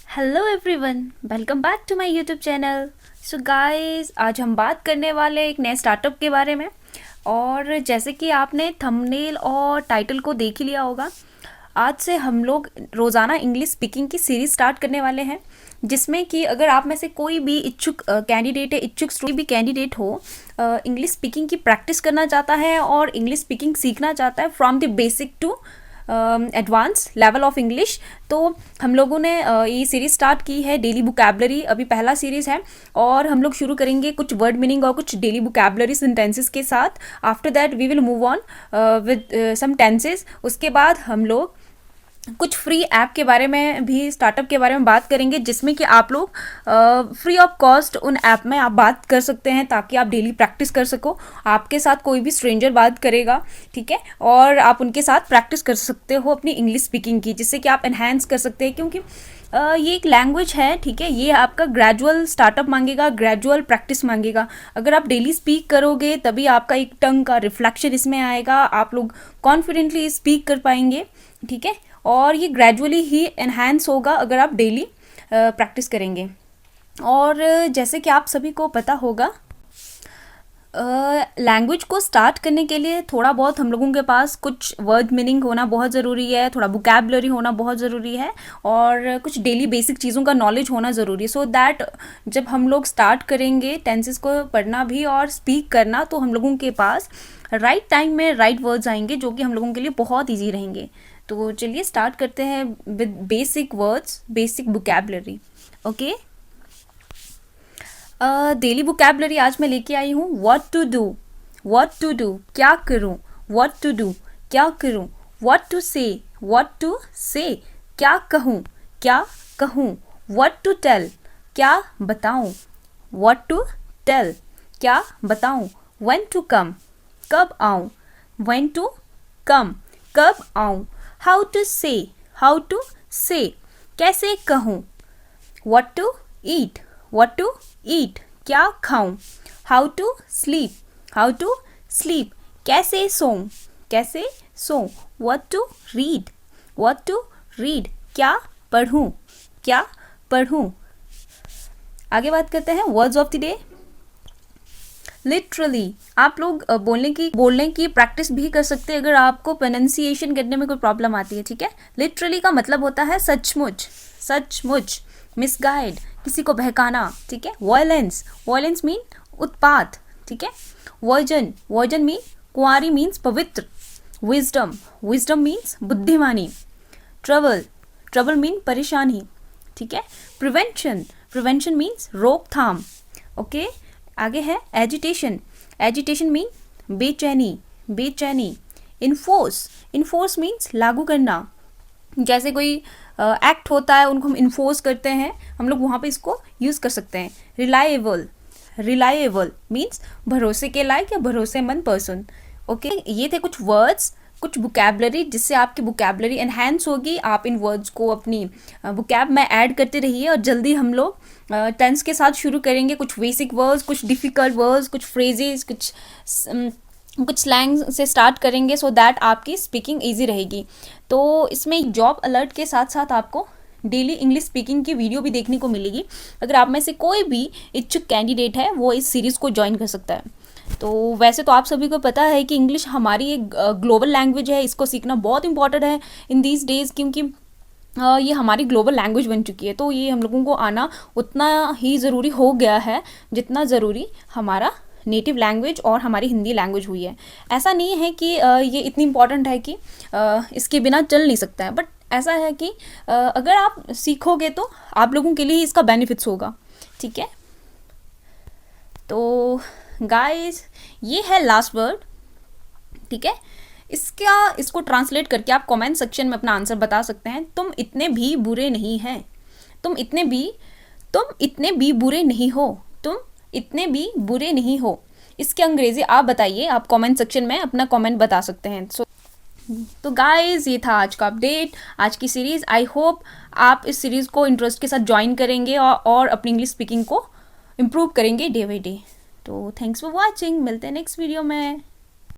Hello everyone, welcome back to my YouTube channel. So guys, आज हम बात करने वाले एक नए स्टार्टअप के बारे में। और जैसे कि आपने थंबनेल और टाइटल को देख ही लिया होगा, आज से हम लोग रोज़ाना इंग्लिश स्पीकिंग की सीरीज़ स्टार्ट करने वाले हैं, जिसमें कि अगर आप में से कोई भी इच्छुक कैंडिडेट है, इच्छुक कोई भी कैंडिडेट हो, इंग्लिश स्पीकिंग की प्रैक्टिस करना चाहता है और इंग्लिश स्पीकिंग सीखना चाहता है from the basic to advance level of English, तो हम लोगों ने ये सीरीज़ स्टार्ट की है डेली बुकैबलरी। अभी पहला सीरीज़ है और हम लोग शुरू करेंगे कुछ वर्ड मीनिंग और कुछ डेली बुकैबलरी सेंटेंसेस के साथ। After that we will move on with some tenses. उसके बाद हम लोग कुछ फ्री ऐप के बारे में भी, स्टार्टअप के बारे में बात करेंगे, जिसमें कि आप लोग फ्री ऑफ कॉस्ट उन ऐप में आप बात कर सकते हैं ताकि आप डेली प्रैक्टिस कर सको। आपके साथ कोई भी स्ट्रेंजर बात करेगा, ठीक है, और आप उनके साथ प्रैक्टिस कर सकते हो अपनी इंग्लिश स्पीकिंग की, जिससे कि आप एनहेंस कर सकते हैं। क्योंकि ये एक लैंग्वेज है, ठीक है, ये आपका ग्रेजुअल स्टार्टअप मांगेगा, ग्रेजुअल प्रैक्टिस मांगेगा। अगर आप डेली स्पीक करोगे तभी आपका एक टंग का रिफ्लेक्शन इसमें आएगा, आप लोग कॉन्फिडेंटली स्पीक कर पाएंगे, ठीक है। और ये ग्रेजुअली ही एनहांस होगा अगर आप डेली प्रैक्टिस करेंगे। और जैसे कि आप सभी को पता होगा, लैंग्वेज को स्टार्ट करने के लिए थोड़ा बहुत हम लोगों के पास कुछ वर्ड मीनिंग होना बहुत ज़रूरी है, थोड़ा वोकैबुलरी होना बहुत ज़रूरी है, और कुछ डेली बेसिक चीज़ों का नॉलेज होना ज़रूरी है। सो दैट जब हम लोग स्टार्ट करेंगे टेंसेस को पढ़ना भी और स्पीक करना, तो हम लोगों के पास राइट टाइम में राइट वर्ड्स आएंगे, जो कि हम लोगों के लिए बहुत ईजी रहेंगे। तो चलिए स्टार्ट करते हैं with basic words, basic vocabulary. Okay, daily vocabulary आज मैं लेके आई हूँ। What to do, what to do, क्या करूँ। व्हाट टू डू, क्या करूँ। व्हाट टू से, क्या कहूँ, क्या कहूँ। व्हाट टू टेल, क्या बताऊँ। व्हाट टू टेल, क्या बताऊँ। व्हेन टू कम, कब आऊँ। व्हेन टू कम, कब आऊँ। हाउ टू से, कैसे कहूँ। What to eat, what to eat, क्या खाऊं। हाउ टू स्लीप, कैसे सोऊं, कैसे सोऊं। व्हाट टू रीड, क्या पढ़ूं, क्या पढ़ूं। आगे बात करते हैं words of the day. Literally आप लोग बोलने की प्रैक्टिस भी कर सकते हैं अगर आपको प्रोनाउंसिएशन करने में कोई प्रॉब्लम आती है, ठीक है। लिटरली का मतलब होता है सचमुच, सचमुच। मिसगाइड, किसी को बहकाना, ठीक है। वायलेंस मीन उत्पात, ठीक है। वर्जन मीन कुंवारी, मीन्स पवित्र। विजडम मीन्स बुद्धिमानी। ट्रबल मीन परेशानी, ठीक है। प्रिवेंशन मीन्स रोकथाम। ओके, आगे है एजिटेशन मीन बेचैनी। इन्फोर्स मीन्स लागू करना। जैसे कोई एक्ट होता है, उनको हम इन्फोर्स करते हैं, हम लोग वहाँ पे इसको यूज़ कर सकते हैं। रिलायबल मीन्स भरोसे के लायक या भरोसेमंद पर्सन। ओके, ये थे कुछ वर्ड्स, कुछ वोकैबुलरी, जिससे आपकी वोकैबुलरी एनहांस होगी। आप इन वर्ड्स को अपनी वोकैब में ऐड करते रहिए, और जल्दी हम लोग टेंस के साथ शुरू करेंगे। कुछ बेसिक वर्ड्स, कुछ डिफ़िकल्ट वर्ड्स, कुछ फ्रेजेस, कुछ स्लैंग से स्टार्ट करेंगे, सो दैट आपकी स्पीकिंग ईजी रहेगी। तो इसमें जॉब अलर्ट के साथ साथ आपको डेली इंग्लिश स्पीकिंग की वीडियो भी देखने को मिलेगी। अगर आप में से कोई भी इच्छुक कैंडिडेट है, वो इस सीरीज़ को ज्वाइन कर सकता है। तो वैसे तो आप सभी को पता है कि इंग्लिश हमारी एक ग्लोबल लैंग्वेज है, इसको सीखना बहुत इंपॉर्टेंट है इन दीज डेज़, क्योंकि ये हमारी ग्लोबल लैंग्वेज बन चुकी है। तो ये हम लोगों को आना उतना ही ज़रूरी हो गया है जितना ज़रूरी हमारा नेटिव लैंग्वेज और हमारी हिंदी लैंग्वेज हुई है। ऐसा नहीं है कि ये इतनी इम्पॉर्टेंट है कि इसके बिना चल नहीं सकता है, बट ऐसा है कि अगर आप सीखोगे तो आप लोगों के लिए ही इसका बेनिफिट्स होगा, ठीक है। तो गाइस, ये है लास्ट वर्ड, ठीक है। इसको ट्रांसलेट करके आप कमेंट सेक्शन में अपना आंसर बता सकते हैं। तुम इतने भी बुरे नहीं हैं, तुम इतने भी बुरे नहीं हो, तुम इतने भी बुरे नहीं हो। इसके अंग्रेजी आप बताइए, आप कमेंट सेक्शन में अपना कमेंट बता सकते हैं। तो गाइस, ये था आज का अपडेट, आज की सीरीज़। आई होप आप इस सीरीज़ को इंटरेस्ट के साथ ज्वाइन करेंगे और अपनी इंग्लिश स्पीकिंग को इम्प्रूव करेंगे डे बाई डे। तो थैंक्स फॉर वॉचिंग, मिलते हैं नेक्स्ट वीडियो में।